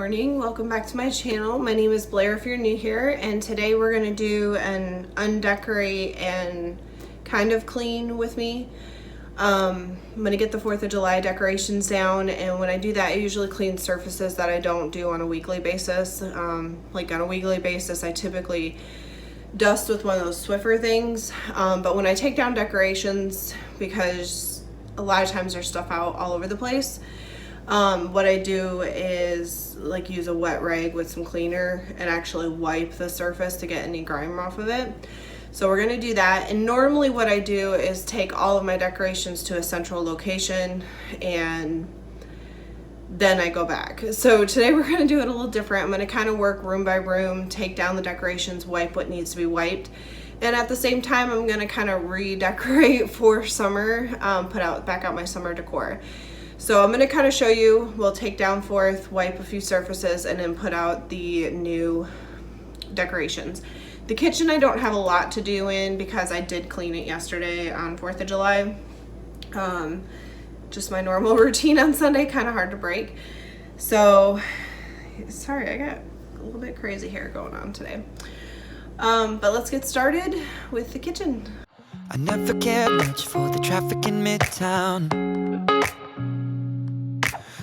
morning, welcome back to my channel. My name is Blair if you're new here, and today we're going to do an undecorate and kind of clean with me. I'm going to get the 4th of July decorations down, and when I do that I usually clean surfaces that I don't do on a weekly basis. Like on a weekly basis I typically dust with one of those Swiffer things, but when I take down decorations, because a lot of times there's stuff out all over the place, what I do is like use a wet rag with some cleaner and actually wipe the surface to get any grime off of it. So we're gonna do that, and normally what I do is take all of my decorations to a central location and then I go back. So today we're gonna do it a little different. I'm gonna kind of work room by room, take down the decorations, wipe what needs to be wiped, and at the same time I'm gonna kind of redecorate for summer, back out my summer decor. So I'm going to kind of show you, we'll take down 4th, wipe a few surfaces, and then put out the new decorations. The kitchen I don't have a lot to do in because I did clean it yesterday on 4th of July. Just my normal routine on Sunday, kind of hard to break. So, sorry, I got a little bit crazy hair going on today. But let's get started with the kitchen. I never cared much for the traffic in Midtown,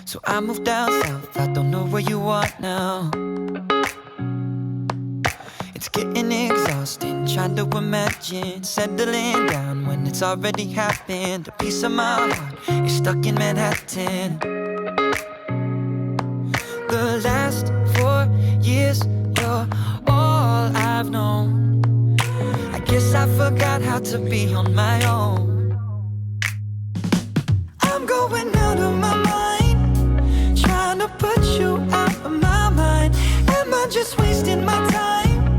so I moved down south, I don't know where you are now. It's getting exhausting, trying to imagine settling down when it's already happened. A piece of my heart is stuck in Manhattan. The last 4 years, you're all I've known. I guess I forgot how to be on my own. I'm going out of my mind, trying to put you out of my mind. Am I just wasting my time?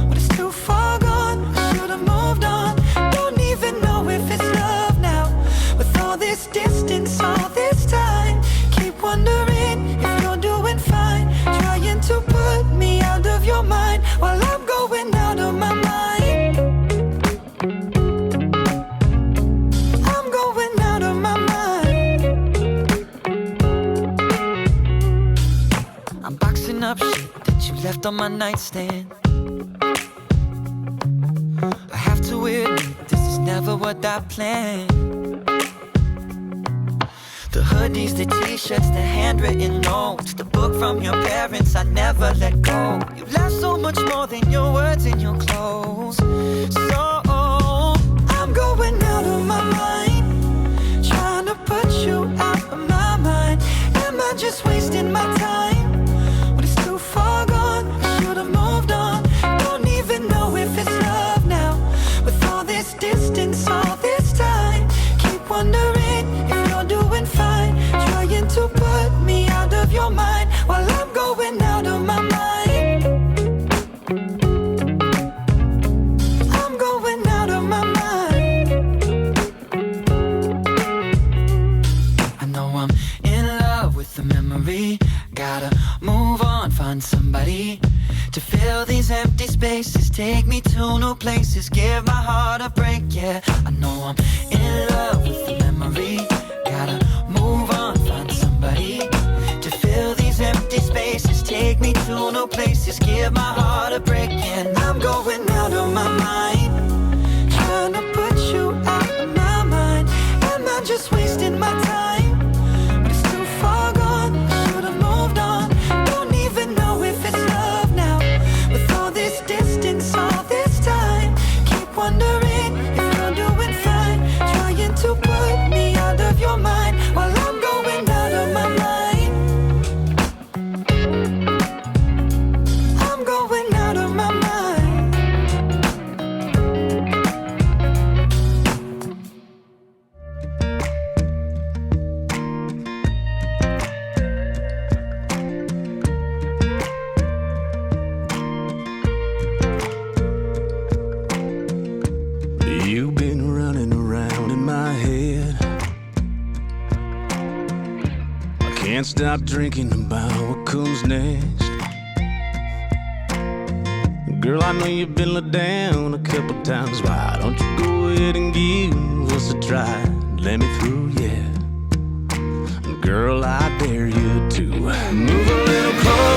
But it's too far gone, I should have moved on. Don't even know if it's love now. With all this distance, all this time, keep wondering if you're doing fine. Trying to put me out of your mind while I'm going out of my mind. I'm going out of my mind. I'm boxing up shit that you left on my nightstand. I have to admit, this is never what I planned. The hoodies, the t-shirts, the handwritten notes, the book from your parents, I never let go. You left so much more than your words and your clothes. So I'm going out of my mind, trying to put you out of my mind. Am I just wasting my time? But it's too far gone, I should have moved on. Don't even know if it's love now. With all this distance, all this time, keep wondering if you're doing fine. Trying to put me out of your mind while I'm going out of my mind. I'm going out of my mind. I know I'm in love with the memory. Gotta move on, find somebody to fill these empty spaces. Take me to new places, give my heart a break, yeah. I know I'm in love with the memory. Gotta move on, find somebody to fill these empty spaces. Take me to new places, give my heart a break, and I'm going out of my mind, trying to put you out of my mind. Am I just wasting my time? But it's too far gone, I should have moved on. Don't even know if it's love now. With all this distance, all this time, keep wondering if you're doing fine. Trying to put me out of your mind while I'm going out of my mind. I'm going out of my mind. You've been running around in my head. I can't stop drinking about what comes next. Girl, I know you've been let down a couple times. Why don't you go ahead and give us a try? Let me through, yeah. Girl, I dare you to move a little closer.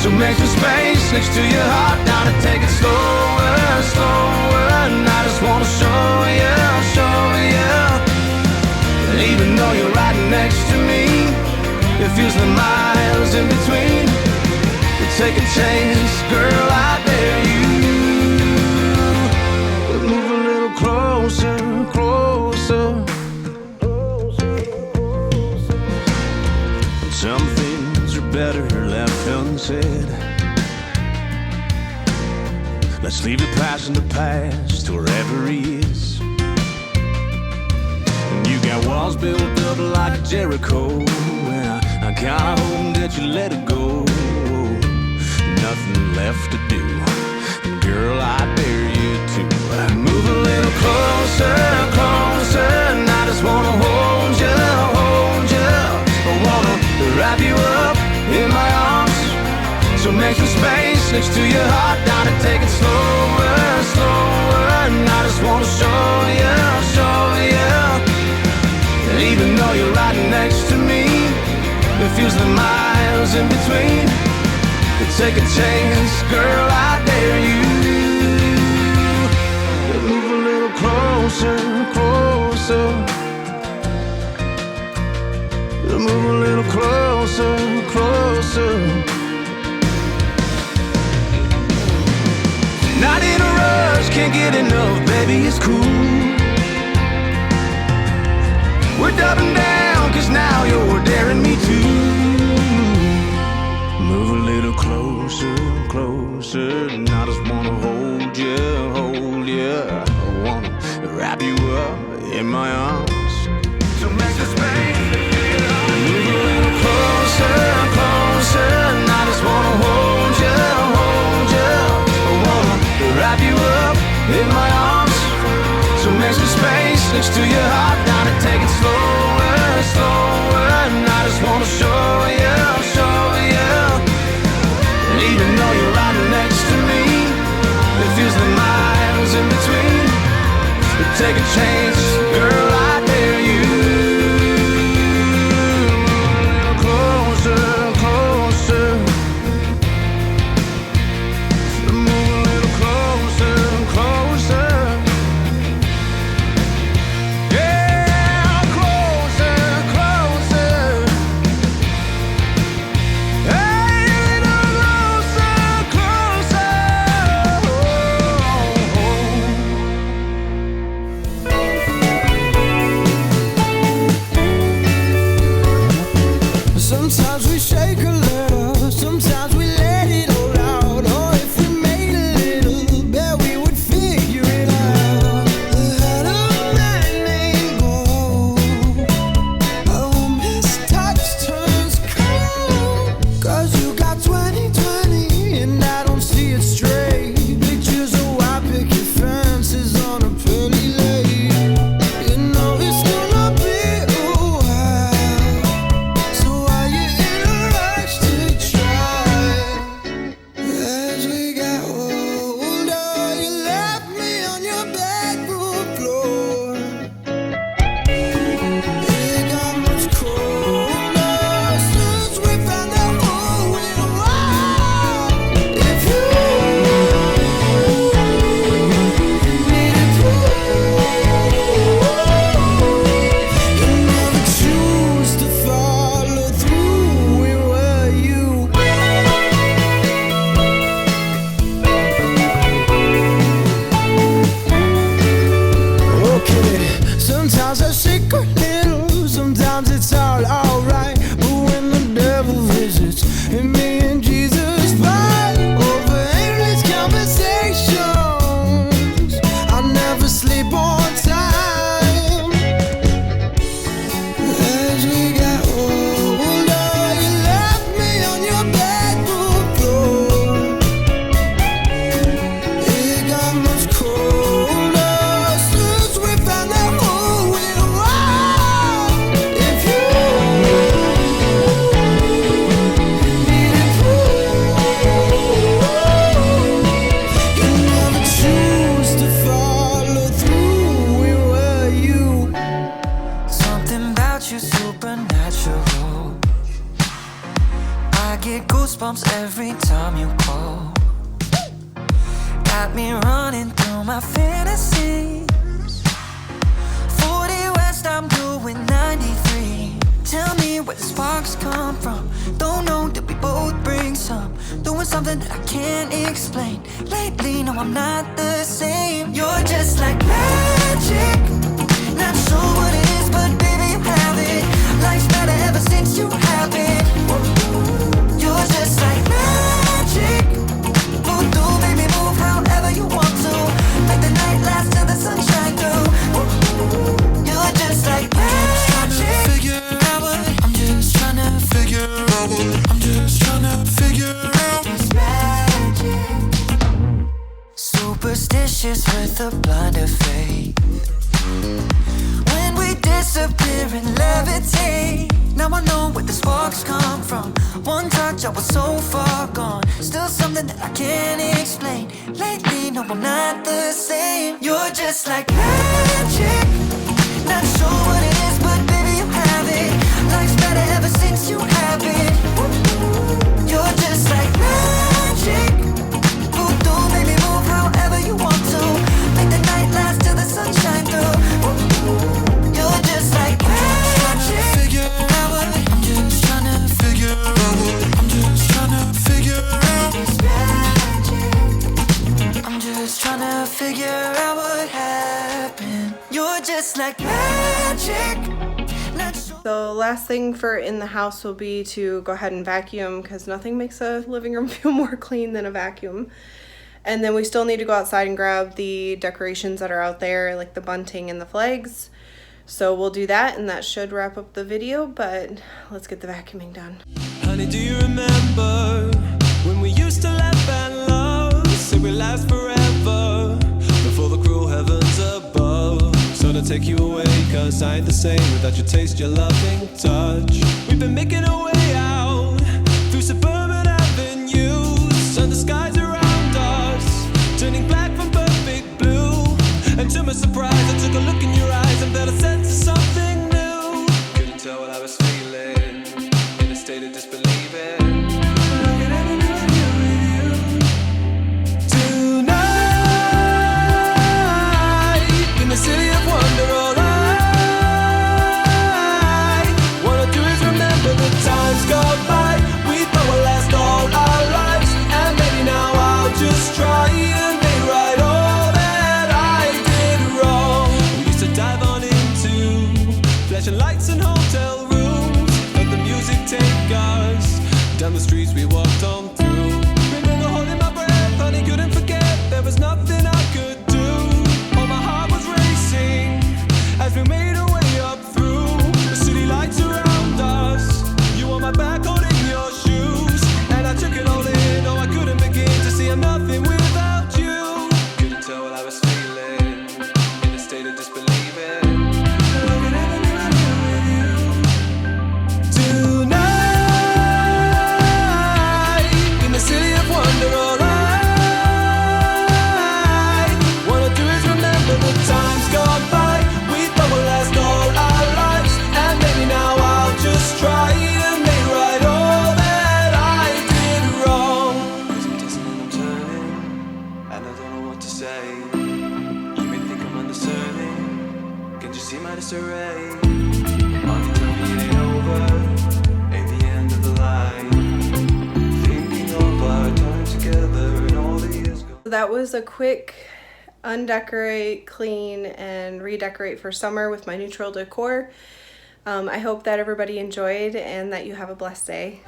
So make some space next to your heart. Now to take it slower, slower. And I just wanna show you, show you. And even though you're right next to me, it feels like miles in between. But take a chance, girl, I dare you. But move a little closer, closer. Some things are better left unsaid. Let's leave the past in the past, wherever he is. And you got walls built up like Jericho, and I kinda hope that you let it go. Nothing left to do, and girl, I dare you to move a little closer, closer. And I just wanna hold you, hold you. I wanna wrap you up in my arms. So make some space next to your heart. Down and take it slower, slower. And I just wanna show you, show you. And even though you're right next to me, it feels like miles in between. But take a chance, girl, I dare you. But move a little closer, closer. Move a little closer, closer. Not in a rush, can't get enough, baby, it's cool. We're doubling down, cause now you're daring me to. Move a little closer, closer. And I just wanna hold you, hold you. I wanna wrap you up in my arms. So make the space. Move a little closer, closer. And I just wanna hold you, hold you. I wanna wrap you up in my arms. So make some space next to your heart. Down and take it slower, slower. And I just wanna show you, show you. And even though you're right next to me, it feels like miles in between. But take a chance, girl, I dare you. time you call. Got me running through my fantasies. 40 west, I'm doing 93. Tell me where the sparks come from. Don't know, did we both bring some? Doing something that I can't explain. Lately, no, I'm not the same. You're just like magic. Not sure what it is, but baby, you have it. Life's better ever since you have it. You're just like magic. Voodoo, make me move however you want to. Make the night last till the sunshine through. You're just like magic. I'm just trying to figure out what I'm just trying to figure out. It's magic. Superstitious with a blind of faith. When we disappear and levitate. Now I know where the sparks come from. One touch, I was so far gone. Still something that I can't explain. Lately, no, I'm not the same. You're just like magic. Not sure what it is, but baby, you have it. Life's better ever since you have it. You're just like magic. Voodoo, make me move however you want to. Make the night last till the sunshine through. You're just like magic. Figure out what I'm just trying to figure out what I'm just trying to figure out. It's magic. I'm just trying to figure out what happened. You're just like magic. So last thing for in the house will be to go ahead and vacuum, because nothing makes a living room feel more clean than a vacuum. And then we still need to go outside and grab the decorations that are out there, like the bunting and the flags. So we'll do that, and that should wrap up the video, but let's get the vacuuming done. Honey, do you remember when we used to laugh and love? Say we last forever before the cruel heavens above. So to take you away, cause I ain't the same without your taste, your loving touch. We've been making our way out through suburban avenues, and the skies around us turning black from perfect blue. And to my surprise, I took a look in your eyes and felt a sense of something new. Couldn't tell what I was feeling, in a state of disbelieving. City of wonder, all I wanna do is remember the times gone by. We thought we'd last all our lives, and maybe now I'll just try and make right all that I did wrong. We used to dive on into flashing lights and hotel rooms, let the music take us down the streets we walked on through. Remember holding my breath, honey, couldn't forget. There was nothing I could do. All my heart was racing as we made our way up through the city lights around us. You on my back holding your shoes, and I took it all in. Oh, I couldn't begin to see I'm nothing without you. Couldn't tell what I was feeling, in a state of disbelieving. Tonight, in the city of wonder, all I wanna do is remember the times gone by. We thought we'd last all our lives, and maybe now I'll just try to make right all that I did wrong. 'Cause I'm tossing and I'm turning, and I don't know what to say. You may think I'm undeserving, can't you see my disarray? Mommy tell me it ain't over, ain't the end of the line. Thinking of our time together and all the years gone. That was a quick undecorate, clean, and redecorate for summer with my neutral decor. I hope that everybody enjoyed and that you have a blessed day.